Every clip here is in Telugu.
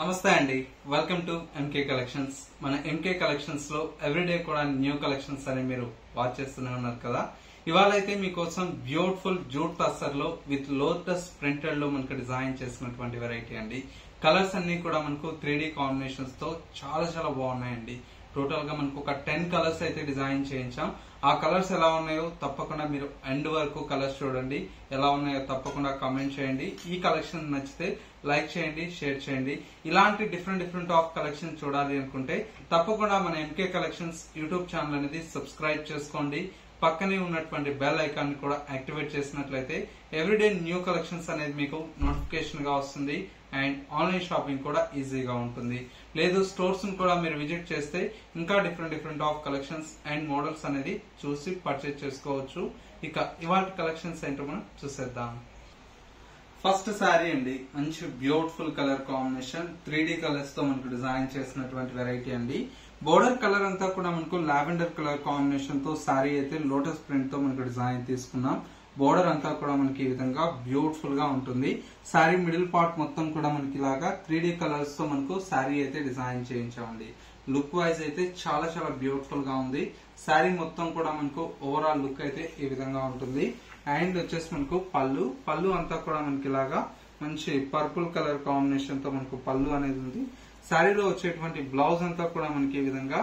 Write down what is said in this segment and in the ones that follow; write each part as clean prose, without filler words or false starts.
నమస్తే అండి, వెల్కమ్ టు ఎంకే కలెక్షన్స్. మన ఎంకే కలెక్షన్స్ లో ఎవ్రీడే కూడా న్యూ కలెక్షన్స్ అని మీరు వాచ్ చేస్తూనే ఉన్నారు కదా. ఇవాళ అయితే మీకోసం బ్యూటిఫుల్ జూట్ టస్సర్ లో విత్ లోటస్ ప్రింటెడ్ లో మనకు డిజైన్ చేసినటువంటి వెరైటీ అండి. కలర్స్ అన్ని కూడా మనకు 3D కాంబినేషన్స్ తో చాలా చాలా బాగున్నాయండి. టోటల్ గా మనకు ఒక 10 కలర్స్ అయితే డిజైన్ చేయించాం. ఆ కలర్స్ ఎలా ఉన్నాయో తప్పకుండా మీరు ఎండ్ వరకు కలర్స్ చూడండి. ఎలా ఉన్నాయో తప్పకుండా కామెంట్ చేయండి. ఈ కలెక్షన్ నచ్చితే లైక్ చేయండి, షేర్ చేయండి. ఇలాంటి డిఫరెంట్ ఆఫ్ కలెక్షన్ చూడాలి అనుకుంటే తప్పకుండా మన ఎంకే కలెక్షన్స్ యూట్యూబ్ ఛానల్ అనేది సబ్స్క్రైబ్ చేసుకోండి. పక్కనే ఉన్నటువంటి బెల్ ఐకాన్ కూడా యాక్టివేట్ చేసినట్లయితే ఎవ్రీడే న్యూ కలెక్షన్స్ అనేది మీకు నోటిఫికేషన్ గా వస్తుంది. అండ్ ఆన్లైన్ షాపింగ్ కూడా ఈజీగా ఉంటుంది. లేదు స్టోర్స్ కూడా మీరు విజిట్ చేస్తే ఇంకా different of collections and models అనేది చూసి పర్చేజ్ చేసుకోవచ్చు. ఇక ఇవాళ కలెక్షన్స్ ఏంటో మనం చూసేద్దాం. ఫస్ట్ శారీ అండి, మంచి beautiful colour combination 3D colours తో మనకు డిజైన్ చేసినటువంటి వెరైటీ అండి. బోర్డర్ కలర్ అంతా కూడా మనకు లావెండర్ కలర్ కాంబినేషన్ తో శారీ అయితే లోటస్ ప్రింట్ తో మనకు డిజైన్ తీసుకున్నాం. బోర్డర్ అంతా కూడా మనకి ఈ విధంగా బ్యూటిఫుల్ గా ఉంటుంది. శారీ మిడిల్ పార్ట్ మొత్తం కూడా మనకి ఇలాగా 3D కలర్స్ తో మనకు శారీ అయితే డిజైన్ చేయించామండి. లుక్ వైజ్ అయితే చాలా చాలా బ్యూటిఫుల్ గా ఉంది. శారీ మొత్తం కూడా మనకు ఓవరాల్ లుక్ అయితే ఈ విధంగా ఉంటుంది. అండ్ వచ్చేసి మనకు పళ్ళు అంతా కూడా మనకి ఇలాగా మంచి పర్పుల్ కలర్ కాంబినేషన్ తో మనకు పళ్ళు అనేది ఉంది. శారీలో వచ్చేటువంటి బ్లౌజ్ అంతా కూడా మనకి ఈ విధంగా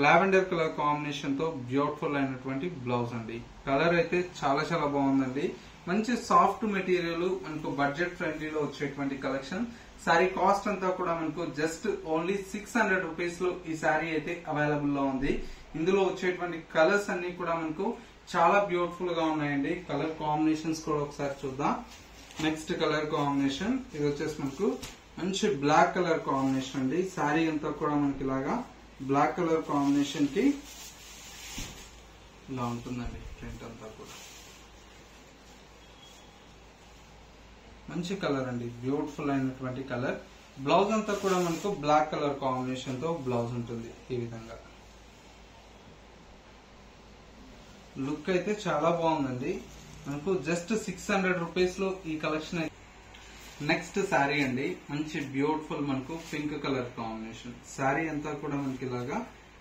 లావెండర్ కలర్ కాంబినేషన్ తో బ్యూటిఫుల్ అయినటువంటి బ్లౌజ్ అండి. కలర్ అయితే చాలా చాలా బాగుందండి. మంచి సాఫ్ట్ మెటీరియల్, మనకు బడ్జెట్ ఫ్రెండ్లీలో వచ్చేటువంటి కలెక్షన్. శారీ కాస్ట్ అంతా కూడా మనకు జస్ట్ ఓన్లీ 600 రూపీస్ లో ఈ శారీ అయితే అవైలబుల్ లో ఉంది. ఇందులో వచ్చేటువంటి కలర్స్ అన్ని కూడా మనకు చాలా బ్యూటిఫుల్ గా ఉన్నాయండి. కలర్ కాంబినేషన్స్ కూడా ఒకసారి చూద్దాం. నెక్స్ట్ కలర్ కాంబినేషన్ ఇది వచ్చేసి మనకు మంచి బ్లాక్ కలర్ కాంబినేషన్ అండి. శారీ అంతా కూడా మనకి ఇలాగా బ్లాక్ కలర్ కాంబినేషన్ కి ఇలా ఉంటుందండి. ప్రింట్ అంతా కూడా మంచి కలర్ అండి, బ్యూటిఫుల్ అయినటువంటి కలర్. బ్లౌజ్ అంతా కూడా మనకు బ్లాక్ కలర్ కాంబినేషన్ తో బ్లౌజ్ ఉంటుంది. ఈ విధంగా లుక్ అయితే చాలా బాగుందండి. మనకు జస్ట్ 600 రూపీస్ లో ఈ కలెక్షన్. నెక్స్ట్ శారీ అండి, మంచి బ్యూటిఫుల్ మనకు పింక్ కలర్ కాంబినేషన్. శారీ అంతా కూడా మనకి ఇలాగా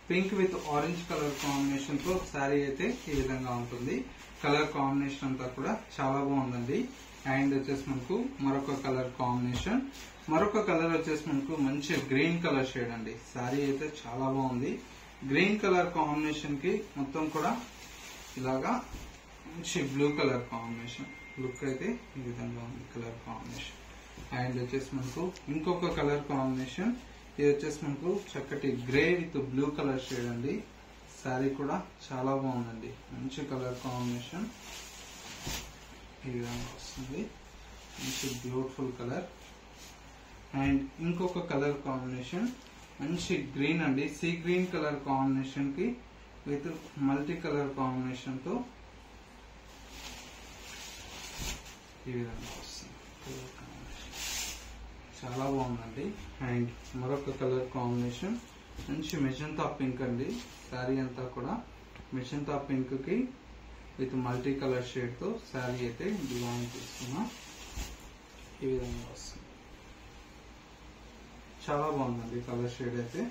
pink with orange colour combination తో శారీ అయితే ఈ విధంగా ఉంటుంది. కలర్ కాంబినేషన్ అంతా కూడా చాలా బాగుందండి. అండ్ వచ్చేసి మనకు మరొక కలర్ కాంబినేషన్. మరొక కలర్ వచ్చేసి మనకు మంచి గ్రీన్ కలర్ షేడ్ అండి. శారీ అయితే చాలా బాగుంది. గ్రీన్ కలర్ కాంబినేషన్ కి మొత్తం కూడా ఇలాగా మంచి బ్లూ కలర్ కాంబినేషన్. లుక్ అయితే ఈ విధంగా ఉంది కలర్ కాంబినేషన్. అండ్ వచ్చేసి మనకు ఇంకొక కలర్ కాంబినేషన్. ఇది వచ్చేసి మనకు చక్కటి grey with blue colour shade అండి. శారీ కూడా చాలా బాగుందండి. మంచి కలర్ కాంబినేషన్ ఈ విధంగా వస్తుంది. మంచి బ్యూటిఫుల్ కలర్. అండ్ ఇంకొక కలర్ కాంబినేషన్ మంచి గ్రీన్ అండి. సీ గ్రీన్ కలర్ కాంబినేషన్ కి విత్ మల్టీ కలర్ కాంబినేషన్ తో ఈ విధంగా వస్తుంది. చాలా బాగుందండి. అండ్ మరొక కలర్ కాంబినేషన్ మంచి మెజంతా పింక్ అండి. శారీ అంతా కూడా మెజంతా పింక్ కి విత్ మల్టీ కలర్ షేడ్ తో శారీ అయితే డిజైన్ తీసుకున్నాం. ఈ విధంగా వస్తుంది. చాలా బాగుందండి కలర్ షేడ్ అయితే.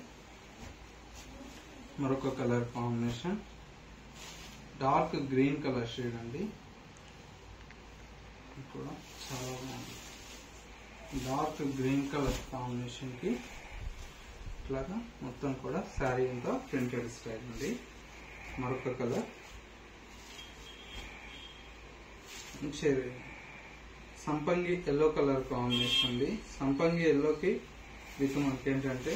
మరొక colour combination dark green colour shade అండి. కూడా చాలా బాగుంది. డార్క్ గ్రీన్ కలర్ కాంబినేషన్ కి ఇట్లాగా మొత్తం కూడా శారీ అంతా ప్రింటెడ్ స్టైల్ అండి. మరొక కలర్ మంచి సంపంగి ఎల్లో కలర్ కాంబినేషన్ అండి. సంపంగి ఎల్లోకి విత్ మనకి ఏంటంటే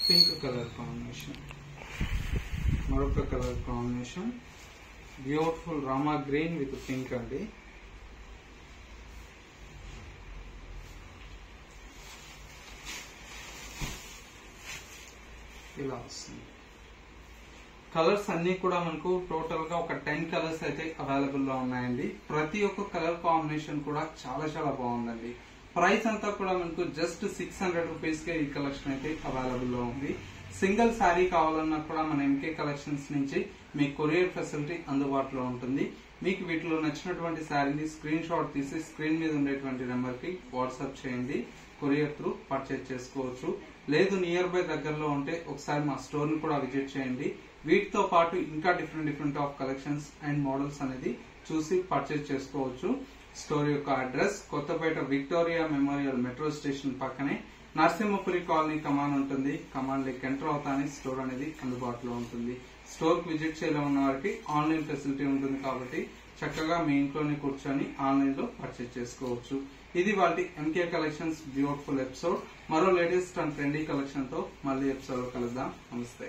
పింక్ కలర్ కాంబినేషన్. మరొక colour combination beautiful Rama green with pink అండి. ఇలా వస్తుంది. కలర్స్ అన్ని కూడా మనకు టోటల్ గా ఒక 10 కలర్స్ అయితే అవైలబుల్ లో ఉన్నాయండి. ప్రతి ఒక్క కలర్ కాంబినేషన్ కూడా చాలా చాలా బాగుందండి. ప్రైస్ అంతా కూడా మనకు జస్ట్ 600 రూపీస్ కే ఈ కలెక్షన్ అయితే అవైలబుల్ లో ఉంది. సింగిల్ శారీ కావాలన్నా కూడా మన ఎంకే కలెక్షన్స్ నుంచి మీ కొరియర్ ఫెసిలిటీ అందుబాటులో ఉంటుంది. మీకు వీటిలో నచ్చినటువంటి శారీని స్క్రీన్ షాట్ తీసి స్క్రీన్ మీద ఉండేటువంటి నెంబర్ కి వాట్సాప్ చేయండి. కొరియర్ త్రూ పర్చేజ్ చేసుకోవచ్చు. లేదు నియర్ బై దగ్గరలో ఉంటే ఒకసారి మా స్టోర్ ని కూడా విజిట్ చేయండి. వీటితో పాటు ఇంకా different of collections and models అనేది చూసి పర్చేజ్ చేసుకోవచ్చు. స్టోర్ యొక్క address Kothapet Victoria Memorial metro station పక్కనే నరసింహపురి కాలనీ కమాన్ ఉంటుంది. కమాన్ లెక్ ఎంటర్ అవుతానే స్టోర్ అనేది అందుబాటులో ఉంటుంది. స్టోర్ కి విజిట్ చేయాలని ఉన్న వారికి ఆన్లైన్ ఫెసిలిటీ ఉంటుంది కాబట్టి చక్కగా మీ ఇంట్లోనే కూర్చొని ఆన్లైన్ లో పర్చేజ్ చేసుకోవచ్చు. ఇది వాటి ఎంకే కలెక్షన్స్ బ్యూటిఫుల్ ఎపిసోడ్. మరో లేటెస్ట్ అండ్ ట్రెండీ కలెక్షన్ తో మళ్ళీ ఎపిసోడ్ లో కలుద్దాం. నమస్తే.